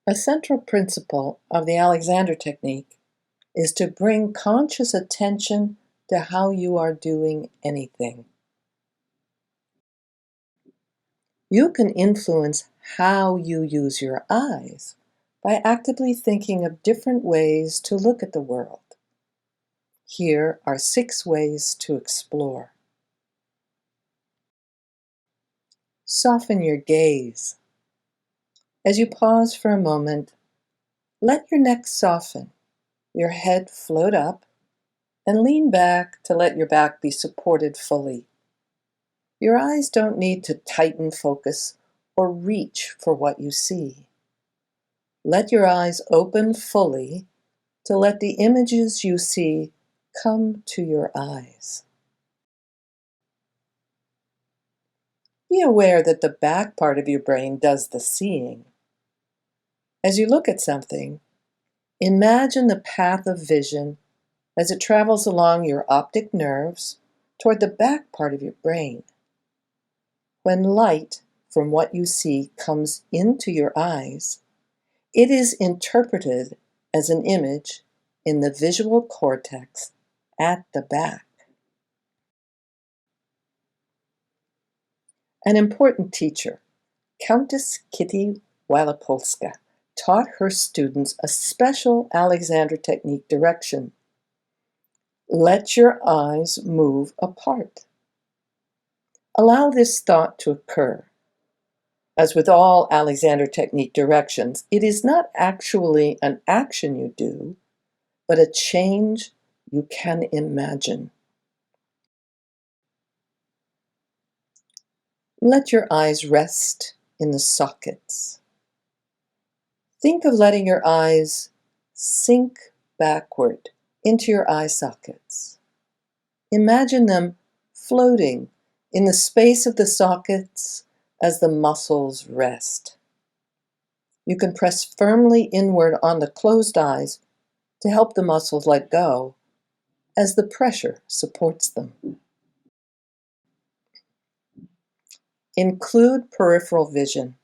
A central principle of the Alexander technique is to bring conscious attention to how you are doing anything. You can influence how you use your eyes by actively thinking of different ways to look at the world. Here are 6 ways to explore. Soften your gaze. As you pause for a moment, let your neck soften, your head float up, and lean back to let your back be supported fully. Your eyes don't need to tighten focus or reach for what you see. Let your eyes open fully to let the images you see come to your eyes. Be aware that the back part of your brain does the seeing. As you look at something, imagine the path of vision as it travels along your optic nerves toward the back part of your brain. When light from what you see comes into your eyes, it is interpreted as an image in the visual cortex at the back. An important teacher, Countess Kitty Walopolska, taught her students a special Alexander technique direction. Let your eyes move apart. Allow this thought to occur. As with all Alexander technique directions, it is not actually an action you do, but a change you can imagine. Let your eyes rest in the sockets. Think of letting your eyes sink backward into your eye sockets. Imagine them floating in the space of the sockets as the muscles rest. You can press firmly inward on the closed eyes to help the muscles let go as the pressure supports them. Include peripheral vision.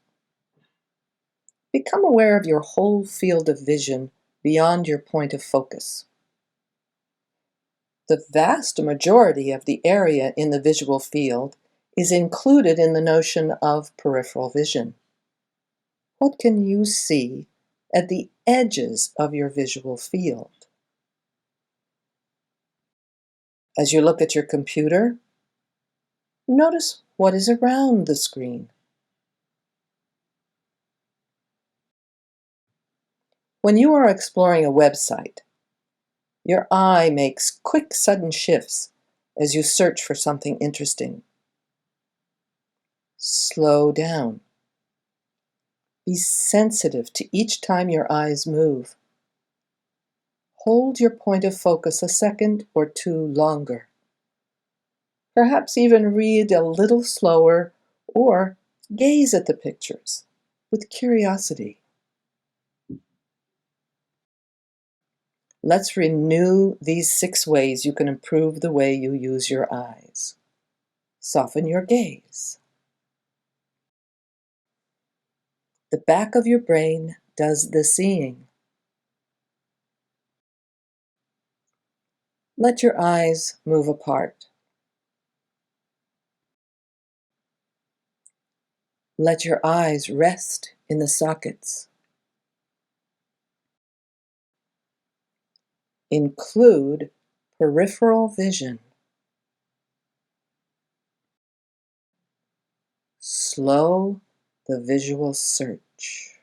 Become aware of your whole field of vision beyond your point of focus. The vast majority of the area in the visual field is included in the notion of peripheral vision. What can you see at the edges of your visual field? As you look at your computer, notice what is around the screen. When you are exploring a website, your eye makes quick, sudden shifts as you search for something interesting. Slow down. Be sensitive to each time your eyes move. Hold your point of focus a second or two longer. Perhaps even read a little slower or gaze at the pictures with curiosity. Let's renew these 6 ways you can improve the way you use your eyes. Soften your gaze. The back of your brain does the seeing. Let your eyes move apart. Let your eyes rest in the sockets. Include peripheral vision. Slow the visual search.